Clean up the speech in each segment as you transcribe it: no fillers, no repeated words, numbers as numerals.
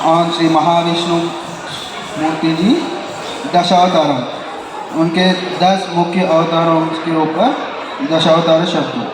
और श्री महाविष्णु मूर्ति जी दशावतारम, उनके 10 मुख्य अवतारों के ऊपर दशावतार शब्द।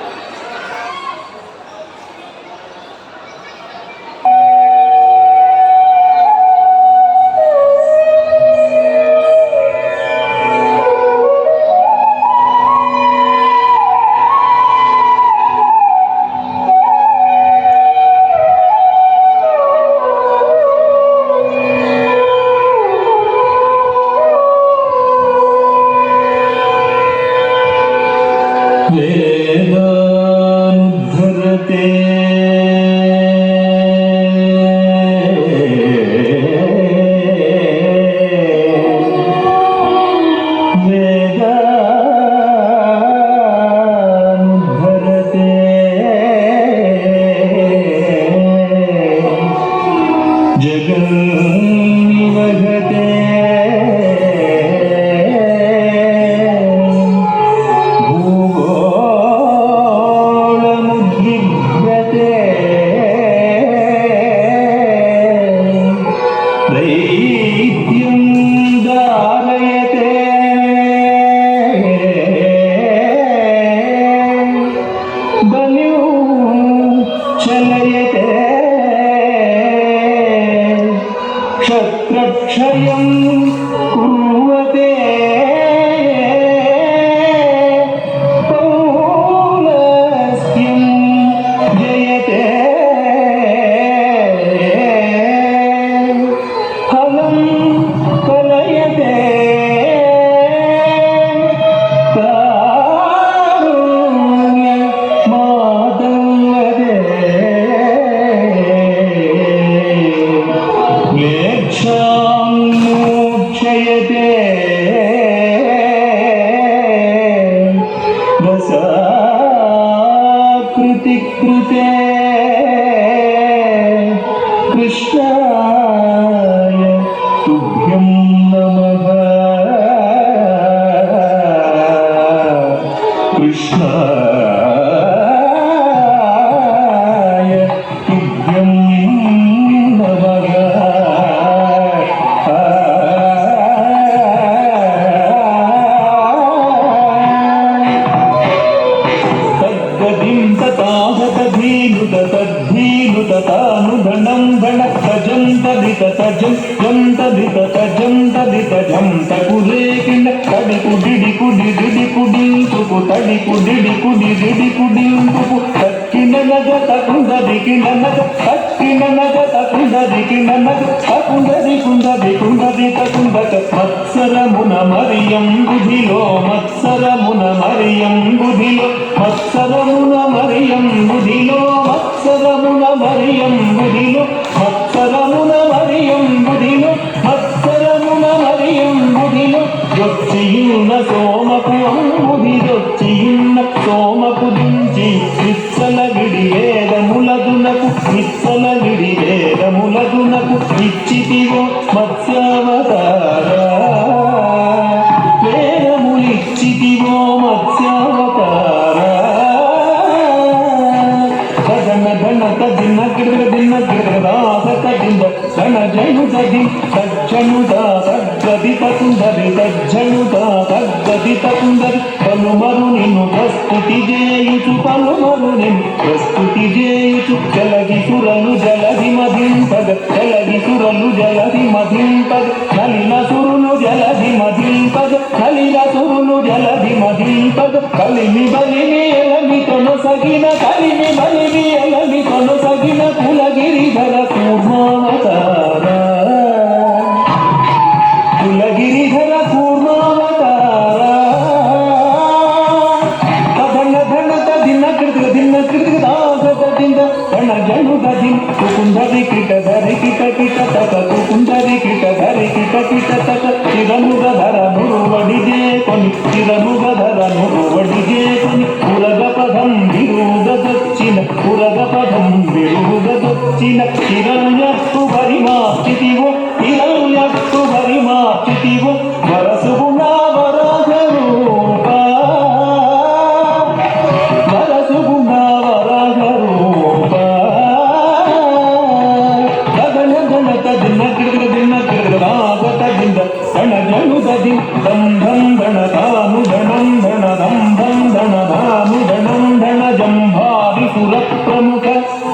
ಧನತ ದಿನ ಕಿಡಿದ ದಿನ ಕಿಡಿದ ಆಗತದಿಂದ ಧನ ಜನುದದಿ ದಂ ಧಂ ಧನ ಧಾನು ಧಣಂ ಧನ ಧಂ ಧಂ ಧನ ಧಾನು ಧಣಂ ಧನ ಜಂಭಾವಿ ಸುರ ಪ್ರಮುಖ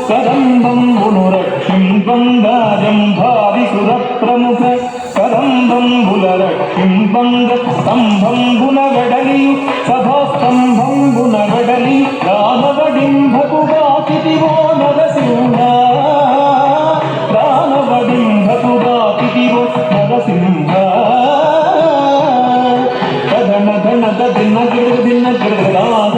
ಕದಂಬಂ ಗುಣರಕ್ಷಿಂ ಬಂಗಾಜಂಭಾವಿ ಸುರ ಪ್ರಮುಖ ಕದಂಬಂ ಗುಣರಕ್ಷಿಂ ಬಂಗ ಸ್ತಂಭಂ ಗುಣಗಡಲಿಯು ಸಭಾಸ್ತಂಭಂ ಗುಣಗಡಲಿ ದಾನವಡಿಂಭಕು ಬಾಕಿತಿವೋ ನರಸಿಂಹ ದಾನವಡಿಂಭಕು ಬಾಕಿತಿವೋ ನರಸಿಂಹ ಧನ ಧನದ ದಿನ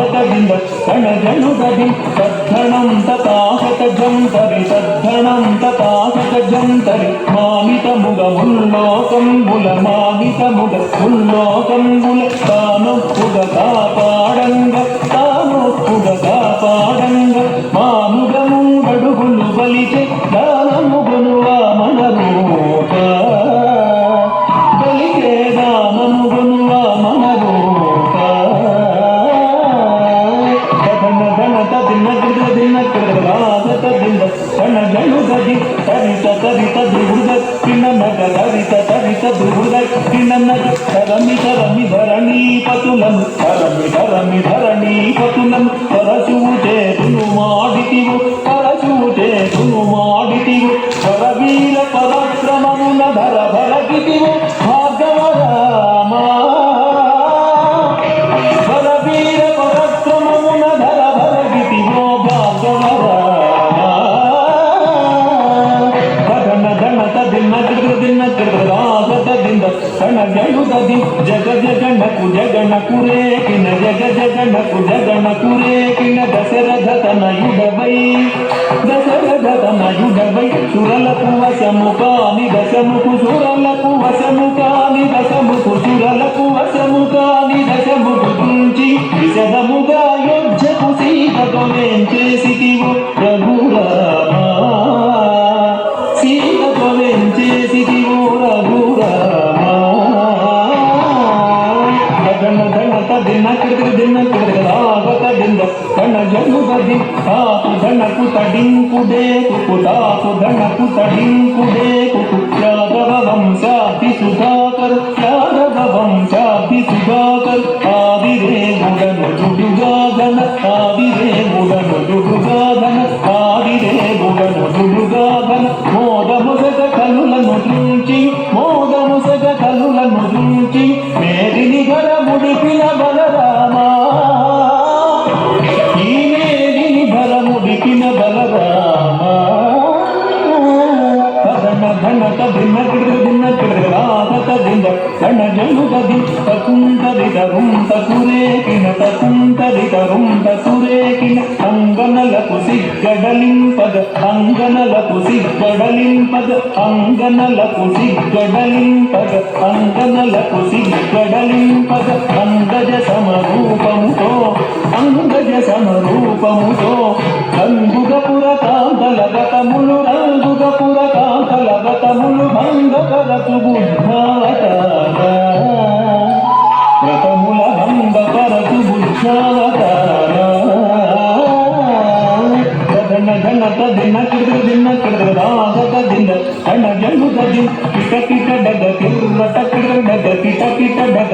ಗಿಡದಿಂದ ಕಣ ಜನುಗದಿ ತದ್ಧಣಂ ತಥಾಸತ ಜಂತರಿ ತದ್ಧಣಂ ತಥಾಸತ ಜಂತರಿ ಮಾಮಿತ ಮುಗ ಮುಲ್ಲೋಕಂ ಬುಲ ಮಾಮಿತ ಮುಗ ಮುಲ್ಲೋಕಂ ಬುಲ ತಾನೊಪ್ಪುಗ ಕಾಪಾಡಂಗ ತಾನೊಪ್ಪುಗ ಕಾಪಾಡಂಗ ಮಾನುಗ ಮೂಡಡುಗುಲು ಬಲಿಚೆ ದಾನಮುಗುನುವ ಮನರೂಪ ಬಲಿಕೆ ದಾನಮುಗುನುವ ಮನರೂಪ ದಿನ ಕಣ ಜನುಗದಿ ತರಿತ ತರಿತ ದುರ್ದ ಕಿನ್ನನಗ ತರಿತ ತರಿತ ದುರ್ದ ಕಿನ್ನನಗ ತರಮಿ ತರಮಿ ಧರಣಿ ಪತುಲನು ತರಮಿ ತರಮಿ ಧರಣಿ ಪತುಲನು ಪರಶೂತೆ ತುನು ಮಾಡಿತಿವು ಪರಶೂತೆ ತುನು ಮಾಡಿತಿವು ಪರವೀರ ಪರಾಕ್ರಮమున ಧರ ಭರಗಿತಿವು ಭಾರ್ಗವ ರಾಮ ಪರವೀರ ಪರಾಕ್ರಮమున ಧರ ಭರಗಿತಿವು ಭಾರ್ಗವ ರಾಮ ದಿನ ಕಿಡಿದ ಕಣ ಜನುಗದಿ ಜಗ ಜಗಣಕು ಜಗಣಕು ರೇಕಿನ ಜಗ ಜಗಣಕು ಜಗಣಕು ರೇಕಿನ ದಶರಥ ತನಯುಡವೈ ದಶರಥ ತನಯುಡವೈ ಸುರಲಕು ವಶಮುಖಾನಿ ದಶಮುಖು ಸುರಲಕು ವಶಮುಖಾನಿ ದಶಮುಖು ಸುರಲಕು ವಶಮುಖಾನಿ ದಶಮುಖು తుంచి విశదముగా యోధ్యకు సీతతోనేం చేసితివు రఘురామ సీతతోనేం చేసితివు రఘురామ ದಿನ ಕಿಡಿದ ಆಗತದಿಂದ ಕಣ ಜನುಗದಿ ತಾಕು ಧನಕು ತಡಿಂಕುಡೆ ಕುಕು ತಾಕು ಧನಕು ತಡಿಂಕುಡೆ ಕುಕು ಯಾದವ ವಂಶಾಭಿ ಸುಧಾಕರ್ ಯಾದವ ವಂಶಾಭಿ ಸುಧಾಕರ್ ಆದಿರೇ ಗುಡನು ದುಡುಗಾಗನ ಆದಿರೇ ಗುಡನು ದುಡುಗಾಗನ ಆದಿರೇ ಗುಡನು ದುಡುಗಾಗನ ಮೋದ ಮುಸಗ ಕನುలను తుంచి మోద ముసగ కనులను తుంచి మేదిని గల ముడిపిన బలరామ ఈ మేదిని గల ముడిపిన బలరామ ధనత దిన కిడిద ಆಗತದಿಂದ ಕಣ ಜನುಗದಿ ತಕುಂತರಿದ ರುಂತ ಕುರೇಕಿನ ತಕುಂತರಿದ ರುಂತ ಕುರೇಕಿನ ಅಂಗನలకు సిగ్గడలింపద అంగనలకు సిగ్గడలింపద అంగనలకు సిగ్గడలింపద అంగనలకు సిగ్గడలింపద అంగజ సమరూపముతో అంగజ సమరూపముతో రంగుగపుర కాంతలగతములు రంగుగపుర కాంతలగతములు భంగకరతు బుద్ధావతార వ్రతముల భంగకరతు బుద్ధావతార ಧನತ ದಿನ ಕಿಡಿದ ಆಗತದಿಂದ ಕಣ ಜನುಗದಿ ಕಿಟ ಕಿಟ ಡಗ ಕಿರ್ರಟ ಕಿಡ ಡಗ ಕಿಟ ಕಿಟ ಡಗ